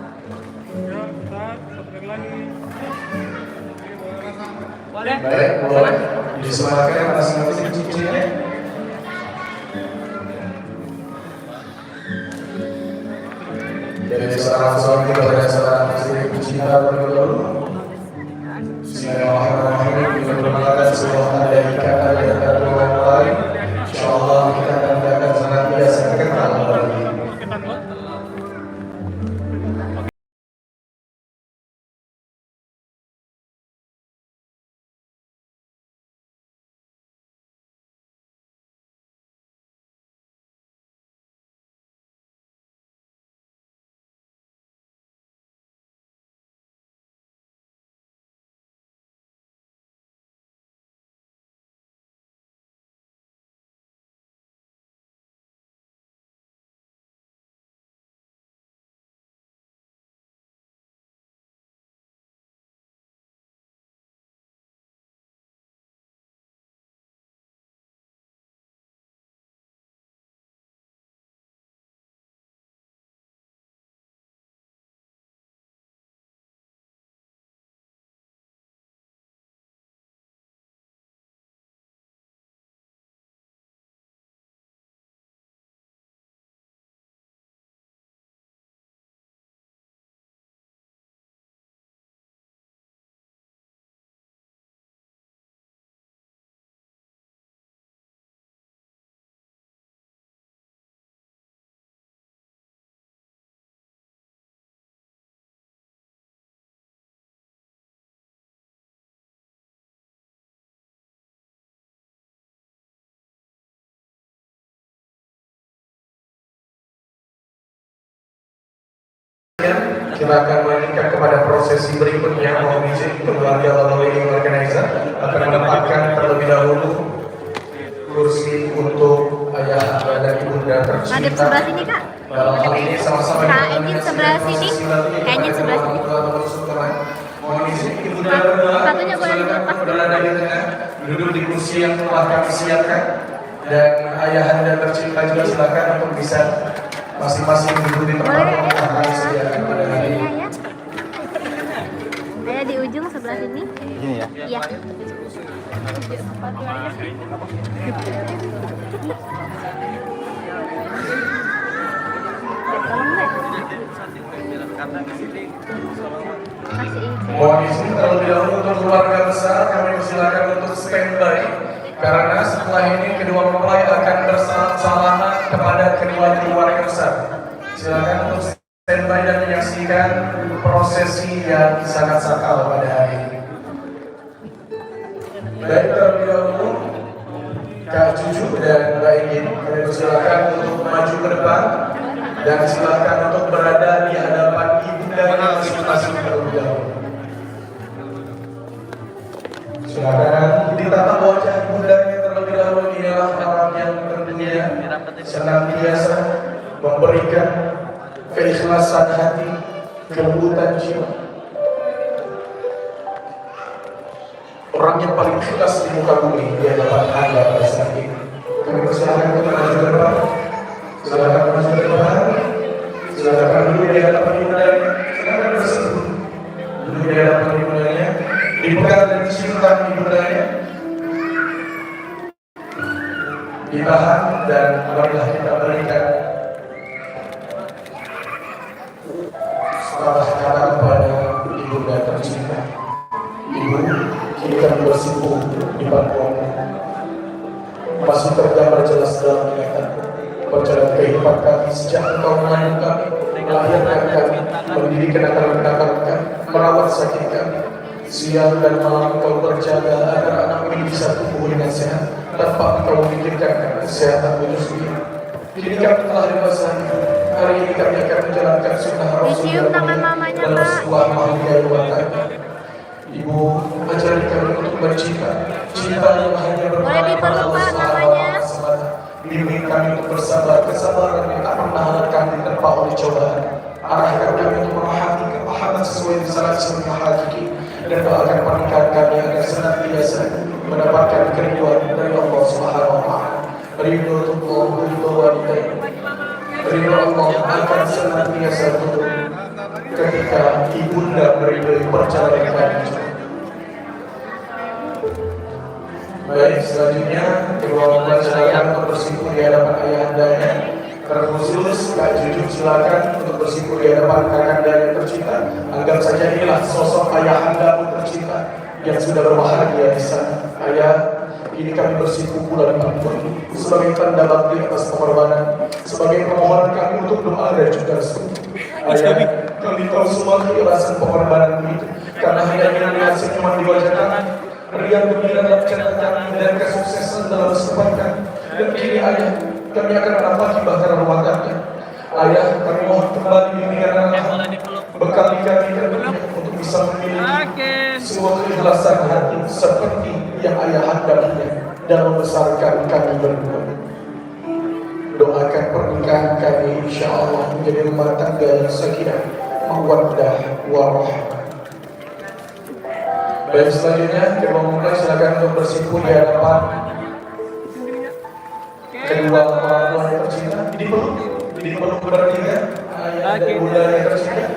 Ya, tahan. Satu kali lagi. Boleh? Baik, boleh disematkan masing-masing cincinnya. Dari seorang suami kepada seorang istri pencinta berdua. Bismillahirrahmanirrahim. Kita bermengatakan sebuah tanda ikatan yang tak mulai. Insyaallah kita akan senantiasa kenal lagi. Kita akan melanjutkan kepada prosesi berikutnya. Mohon izin keluarga lalu wedding organizer akan menempatkan terlebih dahulu kursi untuk ayah dan ibunda tercinta. Madep sebelah sini kak. Dalam hal ini sama-sama Kak Engin sebelah sini. Kak Engin sebelah sini. Mohon izin ibunda berdua. Satunya boleh Silakan dilepas. untuk berada di tengah, duduk di kursi yang telah kami siapkan. Dan ayahanda tercinta juga silakan untuk bisa masing-masing duduk di tempat Boleh yang ya, telah kami sediakan pada hari ini. ya. Saya di ujung sebelah sini. Ini ya? Iya. Tolong deh. Kasih ini. Mohon izin terlebih dahulu untuk keluarga besar kami persilakan untuk standby karena setelah ini kedua mempelai akan bersalaman kepada kedua keluarga besar. Silakan untuk standby dan menyaksikan prosesi yang sangat sakral pada hari ini. Baik, terlebih dahulu Kak Cucu dan Mbak Ingin kami persilakan untuk maju ke depan dan silakan untuk berada di hadapan ibundanya masing-masing terlebih dahulu. Silakan ditatap wajah ibundanya terlebih dahulu. Inilah orang yang tentunya senantiasa memberikan keikhlasan hati, kelembutan jiwa. Orang yang paling ikhlas di muka bumi di hadapan Anda pada saat ini. Kami persilakan untuk maju ke depan. Silakan maju ke depan. Silakan duduk di hadapan ibundanya. Silakan berseru. Duduk di hadapan ibundanya. Dipegang dan diciumkan ibundanya. Ditahan dan marilah kita berikan salah kata kepada ibunda tercinta. Ibu, kita bersimpuh di pangkuanmu. Masih tergambar jelas dalam ingatanku perjalanan kehidupan kami sejak engkau mengandung kami, melahirkan kami, mendidik kenakalan-kenakalan kami, merawat sakit kami. Siang dan malam engkau berjaga agar anak ini bisa tumbuh dengan sehat tanpa engkau memikirkan kesehatan itu sendiri. Kini kami telah dewasa. Hari ini kami akan menjalankan sunnah Dicium Rasulullah tangan mamanya, dalam Pak. sebuah bahagia rumah tangga. Ibu, ajari kami untuk mencinta, cinta yang hanya Boleh bermakna dipeluk, Pak, Allah mamanya. SWT. Bimbing kami untuk bersabar, kesabaran yang tak pernah lekang diterpa oleh cobaan. Arahkan kami untuk memahami kepahaman sesuai dengan sunnah hakiki, dan doakan pernikahan kami agar senantiasa mendapatkan keriduan dari Allah Subhanahu wa taala. Ridho Allah, ridho walidain, ridho Allah akan senantiasa turun ketika ibunda meridhoi perjalanan kami. Baik, selanjutnya kedua mempelai silakan untuk bersimpuh di hadapan ayahandanya. Terkhusus Kak Jujur silakan untuk bersimpuh di hadapan kakanda yang tercinta. Anggap saja inilah sosok ayahandamu tercinta yang sudah berbahagia di sana. Ayah, ini kami bersimpuh pula di panggung sebagai tanda bakti atas pengorbanan, sebagai permohonan kami untuk doa dan juga restu. Ayah, kami tahu semua keikhlasan pengorbanan itu, karena hanya ingin melihat senyuman di wajah kami, riang gembira dalam catatan kami, dan kesuksesan dalam sesuatu kami. Dan kini ayah, kami akan menapaki bahtera rumah tangga. Ayah, kami mohon kembali bimbingan anak, bekali kami tentunya untuk bisa memiliki sebuah keikhlasan hati seperti yang ayah anda punya dalam membesarkan kami berdua. Doakan pernikahan kami insya Allah menjadi rumah tangga yang sakinah, mawaddah, warahmah. Baik, selanjutnya kedua mempelai silakan untuk bersimpuh di hadapan kedua orang tua yang tercinta. Dipeluk bertiga, ayah dan bunda yang tercinta.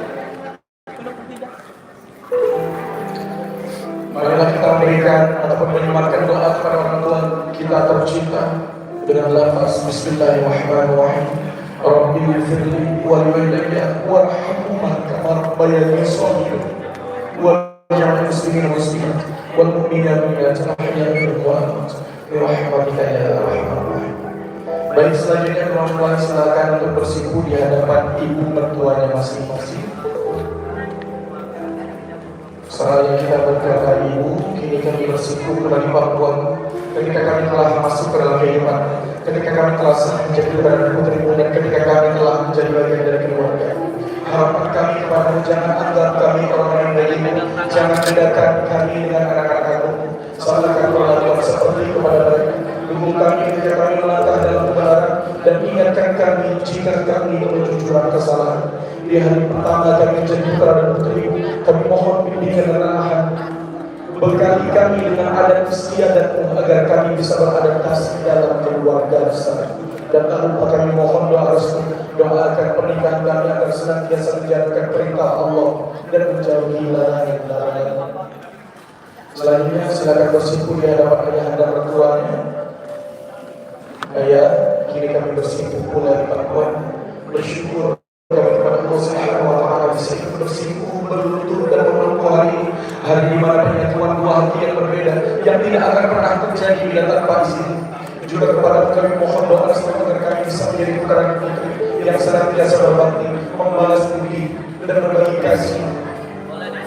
Marilah kita memberikan ataupun menyematkan doa kepada orang tua kita tercinta dengan lafaz Bismillahirrahmanirrahim. Rabbi ighfirli wa liwalidayya warhamhuma kama rabbayani shaghira wal jami'il muslimin wal muslimat wal mu'minina wal mu'minat ahya'i wa amwat bi rahmatika ya arhamar rahimin. Baik, selanjutnya teman-teman silakan untuk bersimpuh di hadapan ibu mertuanya masing-masing. Seraya kita berkata ibu, kini kami bersimpuh kembali pangkuan ketika kami telah masuk ke dalam kehidupan, ketika kami telah sah menjadi berada putrimu, dan ketika kami telah menjadi bagian dari keluarga. Harapan kami kepadamu, jangan anggap kami orang yang bagimu, jangan bedakan kami dengan anak-anak kamu, salahkan perlakuan seperti kepada mereka. Dukung kami ketika kami melangkah dalam kebenaran, dan ingatkan kami jika kami menuju jurang kesalahan. Di hari pertama kami menjadi putra dan putri, kami mohon bimbingan dan arahan. Bekali kami dengan adat istiadatmu agar kami bisa beradaptasi dalam keluarga besar. Dan tak lupa kami mohon doa restu, doakan pernikahan kami agar senantiasa menjalankan perintah Allah dan menjauhi larangan-larangan. Selanjutnya silakan bersimpuh di hadapan ayah dan mertuanya. Ayah, kini kami bersimpuh pula di pangkuan, bersyukur kami kepada Allah Subhanahu wa taala bisa bersimpuh, berlutut dan memeluk hari di mana penyatuan dua hati yang berbeda yang tidak akan pernah terjadi bila tanpa izin. Juga kepada kami mohon doa restu agar kami bisa menjadi putra dan putri yang senantiasa berbakti, membalas budi dan berbagi kasih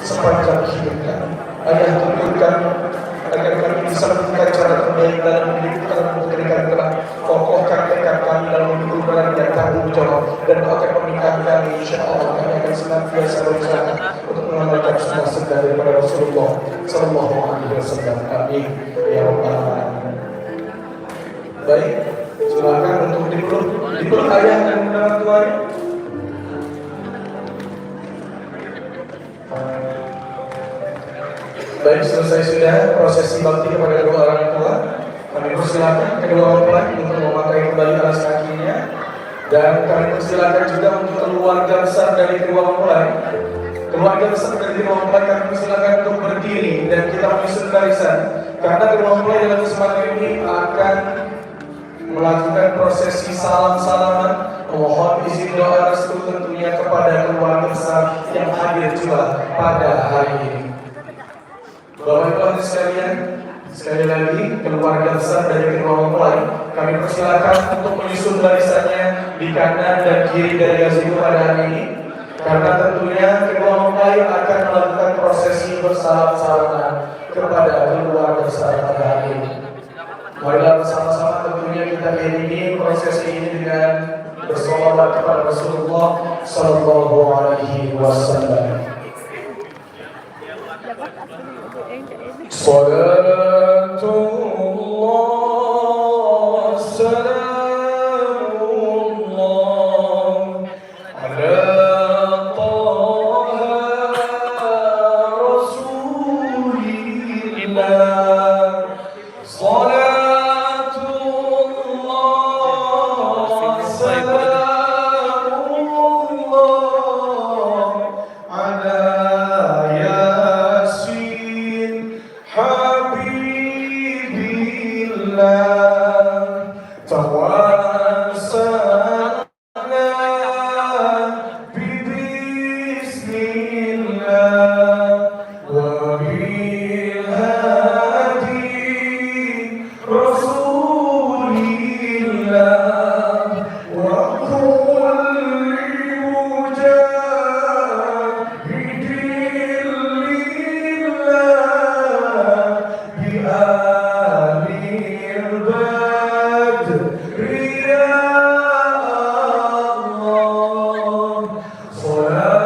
sepanjang hidup kami. Ayah, tunjukkan agar kami bisa menemukan cara terbaik dalam mendidik putra dan putri kami kelak. Kokohkan tekad kami dalam mendukung peran dan tanggung jawab, dan doakan pernikahan kami insya Allah kami akan senantiasa berusaha untuk mengamalkan semua sabda daripada Rasulullah Sallallahu Alaihi Wasallam. Amin ya Rabbal Alamin. Baik, silakan untuk dipeluk ayah dan orang tuanya. Baik, selesai sudah prosesi bakti kepada kedua orang tua. Kami persilakan kedua mempelai untuk memakai kembali alas kakinya, dan kami persilakan juga untuk keluarga besar dari kedua mempelai. Keluarga besar dari kedua mempelai kami persilakan untuk berdiri dan kita menyusun barisan, karena kedua mempelai dalam kesempatan ini akan melakukan prosesi salam-salaman. Mohon izin doa restu tentunya kepada keluarga besar yang hadir juga pada hari ini. Bapak Ibu sekalian, sekali lagi keluarga besar dari kedua mempelai kami persilakan untuk menyusun barisannya di kanan dan kiri dari gazibu pada hari ini, karena tentunya kedua mempelai akan melakukan prosesi bersalam-salaman kepada keluarga besar pada hari ini. Marilah bersama-sama tentunya kita iringi prosesi ini dengan bersolawat kepada Rasulullah Sallallahu Alaihi Wasallam. Salatullah, salamullah ala tawasalna bibismillah wa bil hadi rasulillah wa kulli mujahidin lillah bi alil badri ya Allah salatullah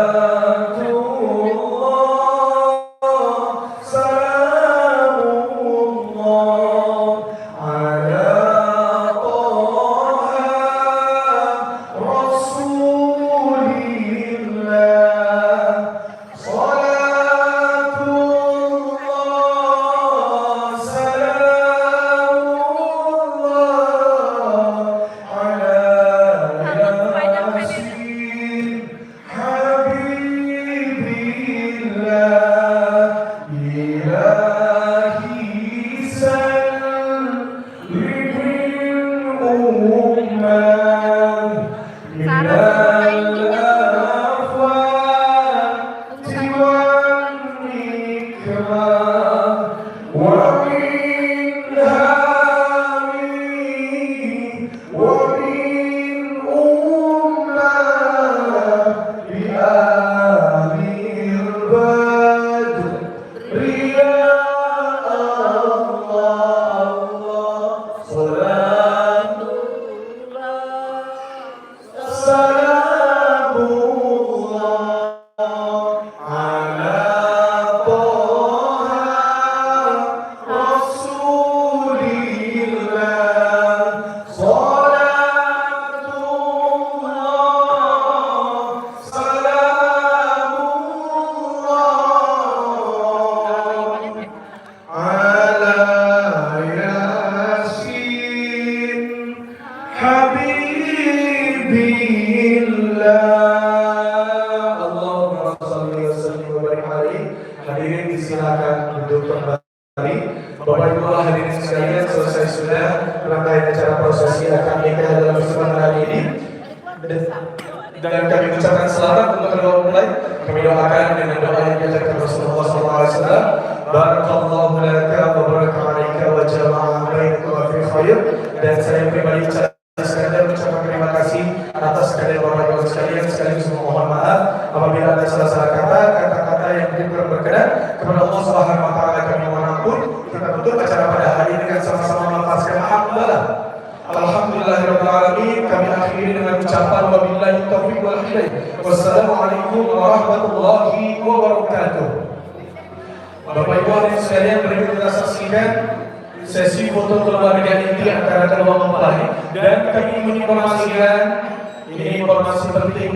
salamullah ala taha rasulillah salatullah salamullah ala yasin habibillah ilahi sallibil ummah minal afwati wan nikmah wa min hami wa min ummah bi alil badri ya Allah salamullah ala taha rasulillah salatullah salamullah ala yasin habibillah. Allahumma shalli wa sallim wa barik alaihi. Hadirin disilakan duduk kembali. Bapak Ibu hadirin sekalian, selesai sudah rangkaian acara prosesi akad nikah dalam kesempatan hari ini. Dan kami ucapkan selamat untuk kedua mempelai. Kami doakan dengan doa yang diajarkan Rasulullah SAW. Barakallahu laka wa baraka alaika wa jama'a bainakum fi khair. Dan saya pribadi sekalian mengucapkan terima kasih atas kehadiran Bapak Ibu sekalian, sekaligus memohon maaf apabila ada salah-salah kata-kata yang kurang berkenan. Kepada Allah Subhanahu wa taala kami mohon ampun. Kita tutup acara pada hari ini dengan sama-sama melafazkan alhamdulillah. Alhamdulillahirabbil alamin. Kami akhiri dengan ucapan wabillahi taufiq wal hidayah. Wassalamualaikum warahmatullahi wabarakatuh. Bapak Ibu hadirin sekalian, berikut kita saksikan sesi foto keluarga inti antara kedua mempelai, dan kami menginformasikan ini informasi penting